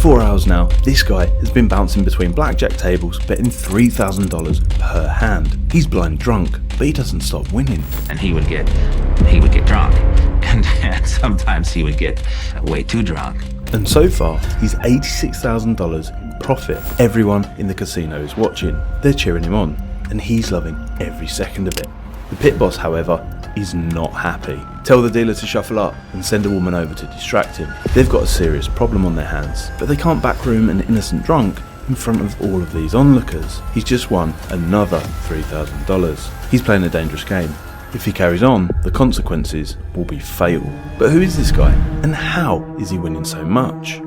4 hours now, this guy has been bouncing between blackjack tables, betting $3,000 per hand. He's blind drunk, but he doesn't stop winning. And he would get drunk, and sometimes he would get way too drunk. And so far, he's $86,000 in profit. Everyone in the casino is watching. They're cheering him on, and he's loving every second of it. The pit boss, however, is not happy. Tell the dealer to shuffle up and send a woman over to distract him. They've got a serious problem on their hands, but they can't backroom an innocent drunk in front of all of these onlookers. He's just won another $3,000. He's playing a dangerous game. If he carries on, the consequences will be fatal. But who is this guy, and how is he winning so much?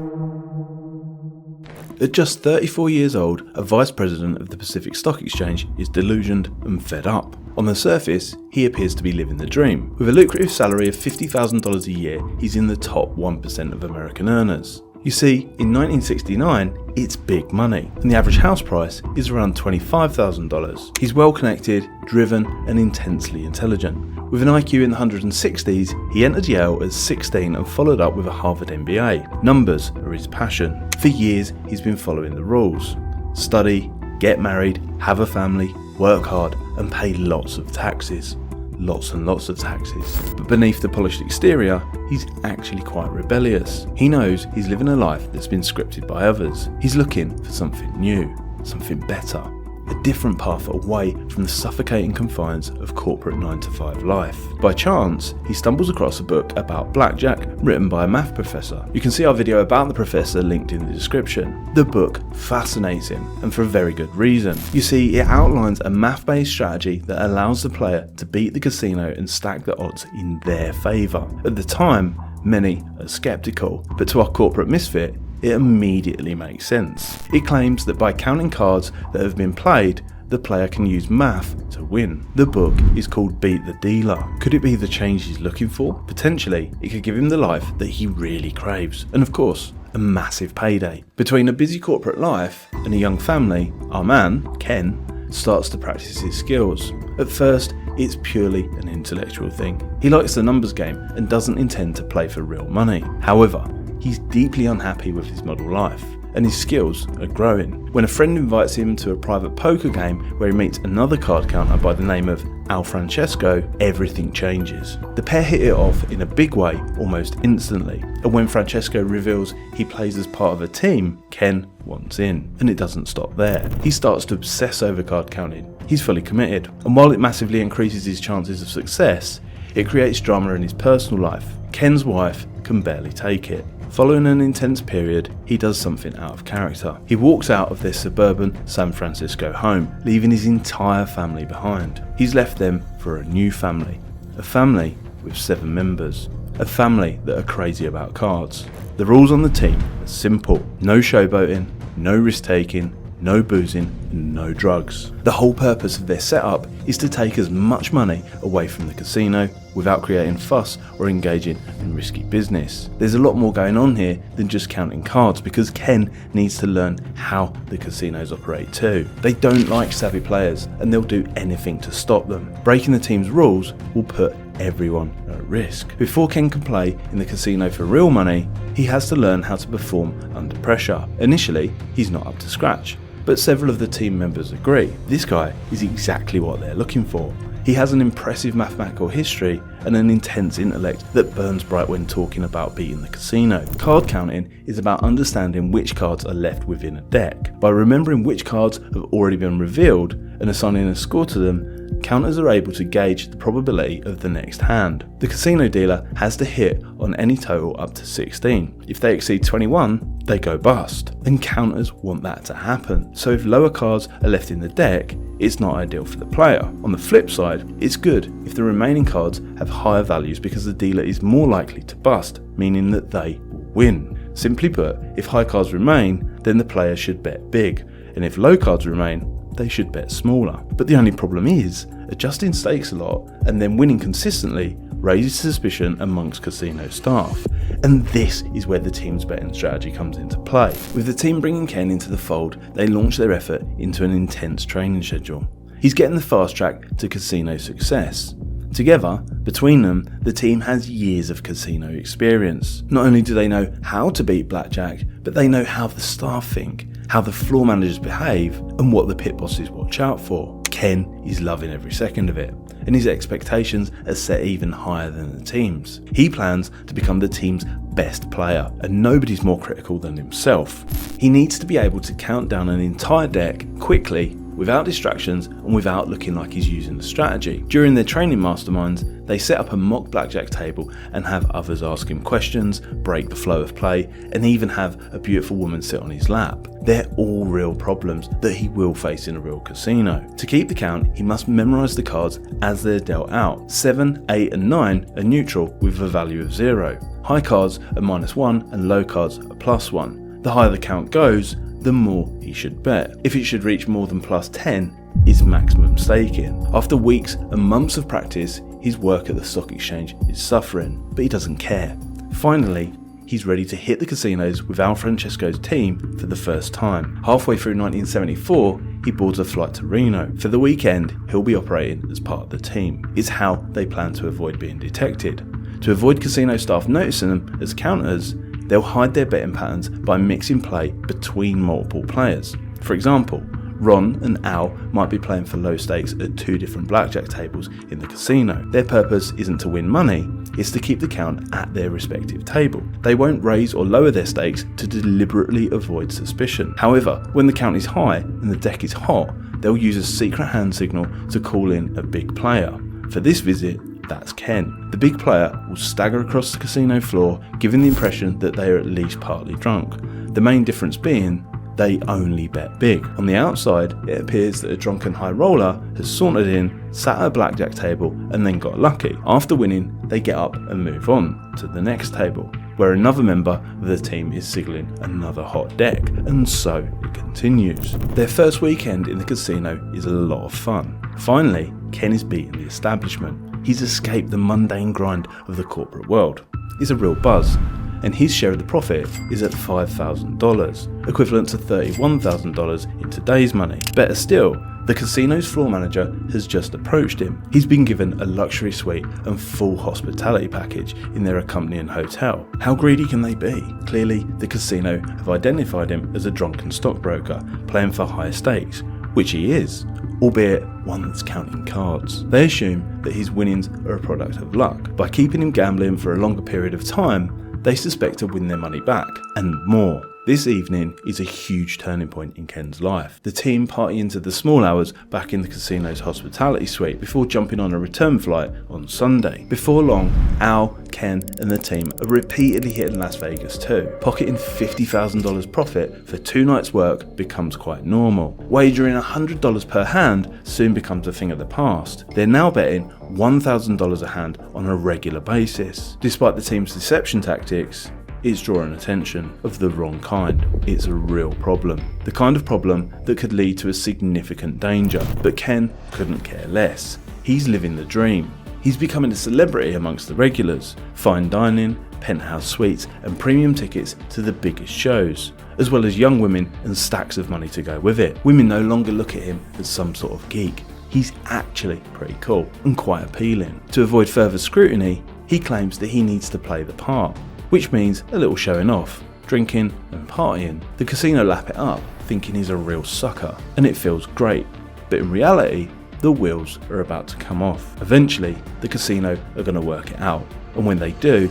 At just 34 years old, a vice president of the Pacific Stock Exchange is delusioned and fed up. On the surface, he appears to be living the dream. With a lucrative salary of $50,000 a year, he's in the top 1% of American earners. You see, in 1969, it's big money, and the average house price is around $25,000. He's well connected, driven, and intensely intelligent. With an IQ in the 160s, he entered Yale at 16 and followed up with a Harvard MBA. Numbers are his passion. For years, he's been following the rules. Study, get married, have a family, work hard, and pay lots of taxes. Lots and lots of taxes. But beneath the polished exterior, he's actually quite rebellious. He knows he's living a life that's been scripted by others. He's looking for something new, something better, a different path away from the suffocating confines of corporate 9-to-5 life. By chance, he stumbles across a book about blackjack written by a math professor. You can see our video about the professor linked in the description. The book fascinates him, and for a very good reason. You see, it outlines a math-based strategy that allows the player to beat the casino and stack the odds in their favour. At the time, many are sceptical, but to our corporate misfit, it immediately makes sense. It claims that by counting cards that have been played, the player can use math to win. The book is called Beat the Dealer. Could it be the change he's looking for? Potentially, it could give him the life that he really craves. And of course, a massive payday. Between a busy corporate life and a young family, our man, Ken, starts to practice his skills. At first, it's purely an intellectual thing. He likes the numbers game and doesn't intend to play for real money. However, he's deeply unhappy with his model life, and his skills are growing. When a friend invites him to a private poker game where he meets another card counter by the name of Al Francesco, everything changes. The pair hit it off in a big way almost instantly, and when Francesco reveals he plays as part of a team, Ken wants in. And it doesn't stop there. He starts to obsess over card counting. He's fully committed, and while it massively increases his chances of success, it creates drama in his personal life. Ken's wife can barely take it. Following an intense period, he does something out of character. He walks out of their suburban San Francisco home, leaving his entire family behind. He's left them for a new family. A family with 7 members. A family that are crazy about cards. The rules on the team are simple. No showboating, no risk taking, no boozing, and no drugs. The whole purpose of their setup is to take as much money away from the casino without creating fuss or engaging in risky business. There's a lot more going on here than just counting cards, because Ken needs to learn how the casinos operate too. They don't like savvy players, and they'll do anything to stop them. Breaking the team's rules will put everyone at risk. Before Ken can play in the casino for real money, he has to learn how to perform under pressure. Initially, he's not up to scratch, but several of the team members agree. This guy is exactly what they're looking for. He has an impressive mathematical history and an intense intellect that burns bright when talking about beating the casino. Card counting is about understanding which cards are left within a deck. By remembering which cards have already been revealed and assigning a score to them, counters are able to gauge the probability of the next hand. The casino dealer has to hit on any total up to 16. If they exceed 21, they go bust, and counters want that to happen. So if lower cards are left in the deck, it's not ideal for the player. On the flip side, it's good if the remaining cards have higher values, because the dealer is more likely to bust, meaning that they will win. Simply put, if high cards remain, then the player should bet big, and if low cards remain, they should bet smaller. But the only problem is, adjusting stakes a lot and then winning consistently raises suspicion amongst casino staff. And this is where the team's betting strategy comes into play. With the team bringing Ken into the fold, they launch their effort into an intense training schedule. He's getting the fast track to casino success. Together, between them, the team has years of casino experience. Not only do they know how to beat blackjack, but they know how the staff think, how the floor managers behave, and what the pit bosses watch out for. Ken is loving every second of it, and his expectations are set even higher than the team's. He plans to become the team's best player, and nobody's more critical than himself. He needs to be able to count down an entire deck quickly, without distractions and without looking like he's using the strategy. During their training masterminds, they set up a mock blackjack table and have others ask him questions, break the flow of play, and even have a beautiful woman sit on his lap. They're all real problems that he will face in a real casino. To keep the count, he must memorise the cards as they're dealt out. 7, 8 and 9 are neutral with a value of 0. High cards are -1 and low cards are +1. The higher the count goes, the more he should bet. If it should reach more than +10, is maximum staking. After weeks and months of practice, his work at the stock exchange is suffering, but he doesn't care. Finally, he's ready to hit the casinos with Al Francesco's team for the first time. Halfway through 1974, he boards a flight to Reno. For the weekend, he'll be operating as part of the team. It's how they plan to avoid being detected. To avoid casino staff noticing them as counters, they'll hide their betting patterns by mixing play between multiple players. For example, Ron and Al might be playing for low stakes at 2 different blackjack tables in the casino. Their purpose isn't to win money, it's to keep the count at their respective table. They won't raise or lower their stakes to deliberately avoid suspicion. However, when the count is high and the deck is hot, they'll use a secret hand signal to call in a big player. For this visit, that's Ken. The big player will stagger across the casino floor, giving the impression that they are at least partly drunk. The main difference being, they only bet big. On the outside, it appears that a drunken high roller has sauntered in, sat at a blackjack table, and then got lucky. After winning, they get up and move on to the next table, where another member of the team is signaling another hot deck, and so it continues. Their first weekend in the casino is a lot of fun. Finally, Ken is beating the establishment. He's escaped the mundane grind of the corporate world. It's a real buzz, and his share of the profit is at $5,000, equivalent to $31,000 in today's money. Better still, the casino's floor manager has just approached him. He's been given a luxury suite and full hospitality package in their accompanying hotel. How greedy can they be? Clearly, the casino have identified him as a drunken stockbroker playing for high stakes, which he is, albeit one that's counting cards. They assume that his winnings are a product of luck. By keeping him gambling for a longer period of time, they suspect to win their money back, and more. This evening is a huge turning point in Ken's life. The team party into the small hours back in the casino's hospitality suite before jumping on a return flight on Sunday. Before long, Al, Ken and the team are repeatedly hitting Las Vegas too. Pocketing $50,000 profit for 2 nights' work becomes quite normal. Wagering $100 per hand soon becomes a thing of the past. They're now betting $1,000 a hand on a regular basis. Despite the team's deception tactics, it's drawing attention of the wrong kind. It's a real problem. The kind of problem that could lead to a significant danger. But Ken couldn't care less. He's living the dream. He's becoming a celebrity amongst the regulars. Fine dining, penthouse suites and premium tickets to the biggest shows, as well as young women and stacks of money to go with it. Women no longer look at him as some sort of geek. He's actually pretty cool and quite appealing. To avoid further scrutiny, he claims that he needs to play the part, which means a little showing off, drinking and partying. The casino lap it up, thinking he's a real sucker, and it feels great. But in reality, the wheels are about to come off. Eventually, the casino are going to work it out, and when they do,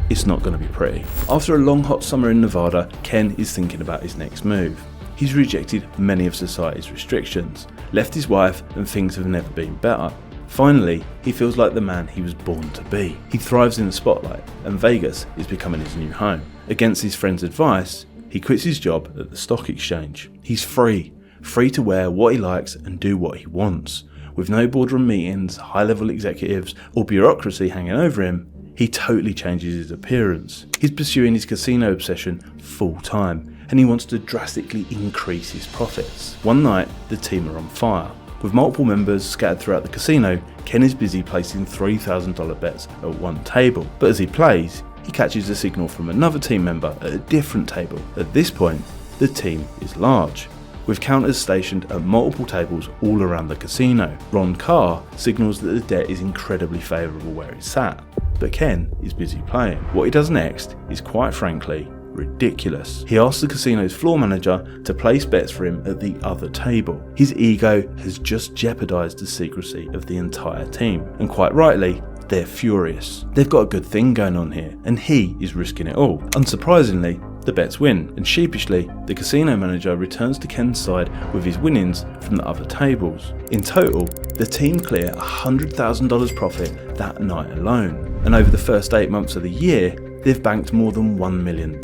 it's not going to be pretty. After a long hot summer in Nevada, Ken is thinking about his next move. He's rejected many of society's restrictions, left his wife, and things have never been better. Finally, he feels like the man he was born to be. He thrives in the spotlight, and Vegas is becoming his new home. Against his friend's advice, he quits his job at the stock exchange. He's free to wear what he likes and do what he wants. With no boardroom meetings, high-level executives, or bureaucracy hanging over him, he totally changes his appearance. He's pursuing his casino obsession full-time, and he wants to drastically increase his profits. One night, the team are on fire. With multiple members scattered throughout the casino, Ken is busy placing $3,000 bets at one table. But as he plays, he catches a signal from another team member at a different table. At this point, the team is large. with counters stationed at multiple tables all around the casino. Ron Carr signals that the debt is incredibly favourable where it's sat, but Ken is busy playing. What he does next is quite frankly ridiculous. He asks the casino's floor manager to place bets for him at the other table. His ego has just jeopardised the secrecy of the entire team, and quite rightly, they're furious. They've got a good thing going on here, and he is risking it all. Unsurprisingly, the bets win, and sheepishly, the casino manager returns to Ken's side with his winnings from the other tables. In total, the team clear $100,000 profit that night alone, and over the first 8 months of the year, they've banked more than $1 million.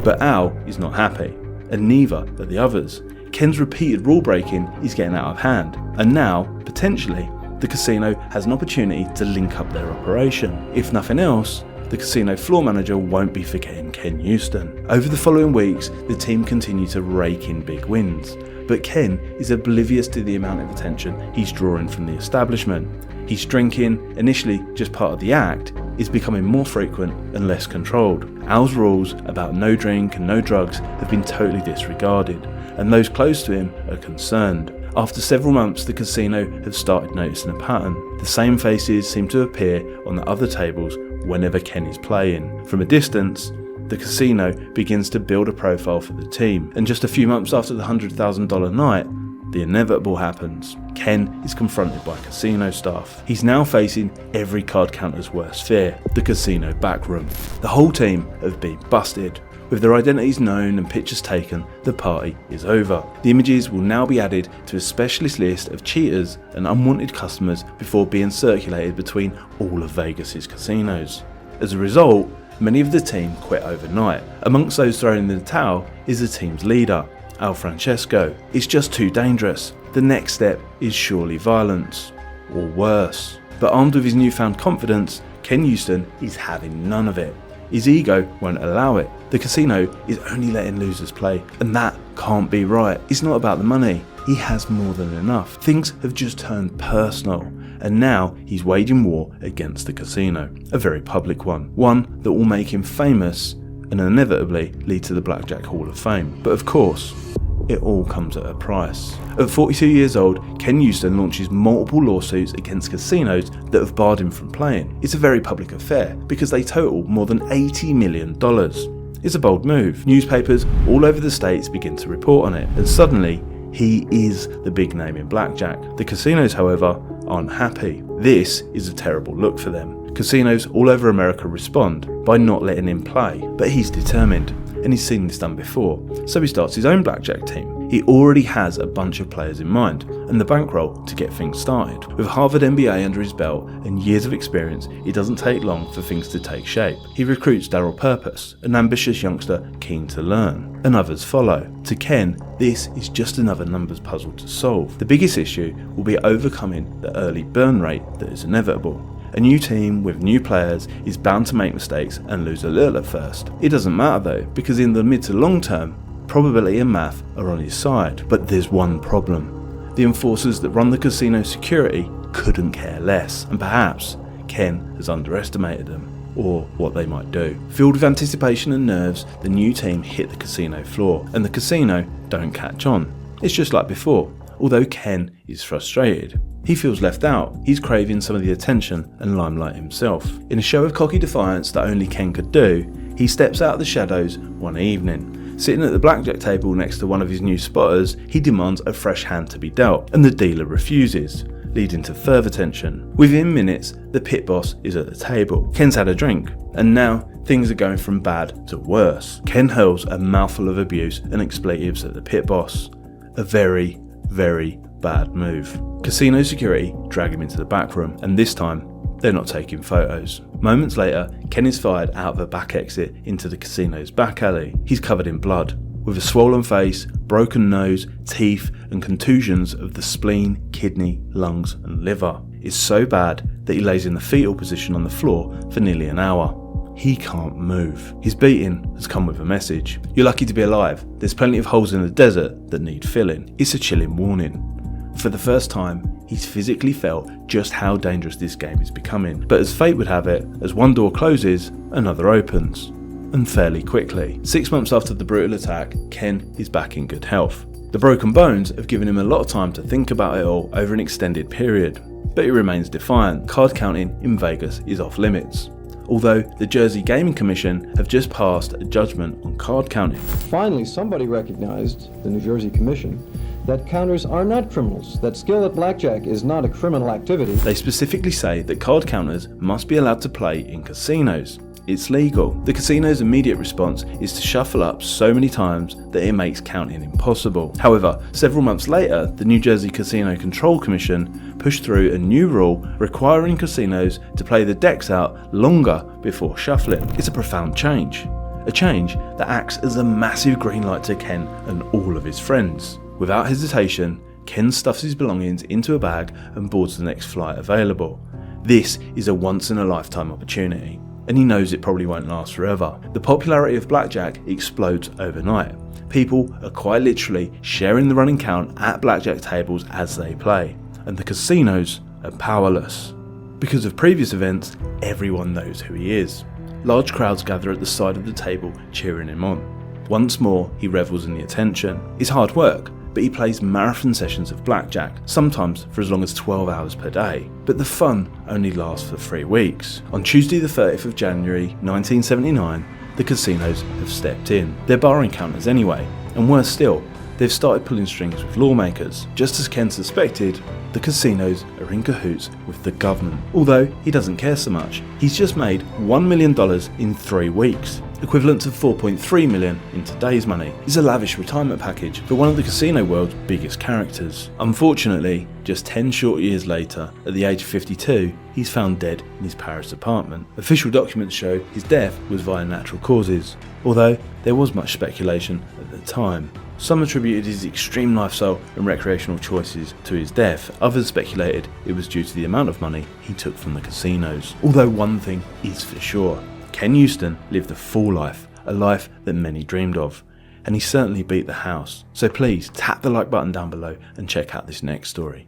But Al is not happy, and neither are the others. Ken's repeated rule breaking is getting out of hand, and now, potentially, the casino has an opportunity to link up their operation. If nothing else, the casino floor manager won't be forgetting Ken Houston. Over the following weeks, the team continue to rake in big wins, but Ken is oblivious to the amount of attention he's drawing from the establishment. His drinking, initially just part of the act, is becoming more frequent and less controlled. Al's rules about no drink and no drugs have been totally disregarded, and those close to him are concerned. After several months, the casino have started noticing a pattern. The same faces seem to appear on the other tables whenever Ken is playing. From a distance, the casino begins to build a profile for the team, and just a few months after the $100,000 night, the inevitable happens. Ken is confronted by casino staff. He's now facing every card counter's worst fear, the casino backroom. The whole team have been busted. With their identities known and pictures taken, the party is over. The images will now be added to a specialist list of cheaters and unwanted customers before being circulated between all of Vegas's casinos. As a result, many of the team quit overnight. Amongst those thrown in the towel is the team's leader, Al Francesco. It's just too dangerous. The next step is surely violence, or worse. But armed with his newfound confidence, Ken Houston is having none of it. His ego won't allow it. The casino is only letting losers play, and that can't be right. It's not about the money. He has more than enough. Things have just turned personal, and now he's waging war against the casino. A very public one that will make him famous and inevitably lead to the Blackjack Hall of Fame. But of course, it all comes at a price. At 42 years old, Ken Houston launches multiple lawsuits against casinos that have barred him from playing. It's a very public affair because they total more than $80 million. It's a bold move. Newspapers all over the states begin to report on it, and suddenly, he is the big name in blackjack. The casinos, however, aren't happy. This is a terrible look for them. Casinos all over America respond by not letting him play, but he's determined, and he's seen this done before, so he starts his own blackjack team. He already has a bunch of players in mind, and the bankroll to get things started. With Harvard MBA under his belt and years of experience, it doesn't take long for things to take shape. He recruits Darryl Purpose, an ambitious youngster keen to learn, and others follow. To Ken, this is just another numbers puzzle to solve. The biggest issue will be overcoming the early burn rate that is inevitable. A new team with new players is bound to make mistakes and lose a little at first. It doesn't matter though, because in the mid to long term, probability and math are on his side. But there's one problem. The enforcers that run the casino security couldn't care less, and perhaps Ken has underestimated them, or what they might do. Filled with anticipation and nerves, the new team hit the casino floor, and the casino don't catch on. It's just like before, although Ken is frustrated. He feels left out. He's craving some of the attention and limelight himself. In a show of cocky defiance that only Ken could do, he steps out of the shadows one evening. Sitting at the blackjack table next to one of his new spotters, he demands a fresh hand to be dealt, and the dealer refuses, leading to further tension. Within minutes, the pit boss is at the table. Ken's had a drink, and now things are going from bad to worse. Ken hurls a mouthful of abuse and expletives at the pit boss. A very, very bad move. Casino security drag him into the back room, and this time, they're not taking photos. Moments later, Ken is fired out of a back exit into the casino's back alley. He's covered in blood, with a swollen face, broken nose, teeth, and contusions of the spleen, kidney, lungs, and liver. It's so bad that he lays in the fetal position on the floor for nearly an hour. He can't move. His beating has come with a message. You're lucky to be alive. There's plenty of holes in the desert that need filling. It's a chilling warning. For the first time, he's physically felt just how dangerous this game is becoming. But as fate would have it, as one door closes, another opens. And fairly quickly. 6 months after the brutal attack, Ken is back in good health. The The broken bones have given him a lot of time to think about it all over an extended period, but he remains defiant. Card counting in Vegas is off limits, although the Jersey Gaming Commission have just passed a judgment on card counting. Finally, somebody recognized, the New Jersey Commission, that counters are not criminals, that skill at blackjack is not a criminal activity. They specifically say that card counters must be allowed to play in casinos. It's legal. The casino's immediate response is to shuffle up so many times that it makes counting impossible. However, several months later, the New Jersey Casino Control Commission pushed through a new rule requiring casinos to play the decks out longer before shuffling. It's a profound change. A change that acts as a massive green light to Ken and all of his friends. Without hesitation, Ken stuffs his belongings into a bag and boards the next flight available. This is a once-in-a-lifetime opportunity, and he knows it probably won't last forever. The popularity of blackjack explodes overnight. People are quite literally sharing the running count at blackjack tables as they play, and the casinos are powerless. Because of previous events, everyone knows who he is. Large crowds gather at the side of the table cheering him on. Once more, he revels in the attention. It's hard work, but he plays marathon sessions of blackjack, sometimes for as long as 12 hours per day. But the fun only lasts for 3 weeks. On Tuesday the 30th of January 1979, the casinos have stepped in. They're barring counters anyway, and worse still, they've started pulling strings with lawmakers. Just as Ken suspected, the casinos are in cahoots with the government. Although he doesn't care so much. He's just made $1 million in 3 weeks, equivalent to $4.3 million in today's money. It's a lavish retirement package for one of the casino world's biggest characters. Unfortunately, just 10 short years later, at the age of 52, he's found dead in his Paris apartment. Official documents show his death was via natural causes, although there was much speculation at the time. Some attributed his extreme lifestyle and recreational choices to his death. Others speculated it was due to the amount of money he took from the casinos. Although one thing is for sure, Ken Houston lived a full life, a life that many dreamed of, and he certainly beat the house. So please tap the like button down below and check out this next story.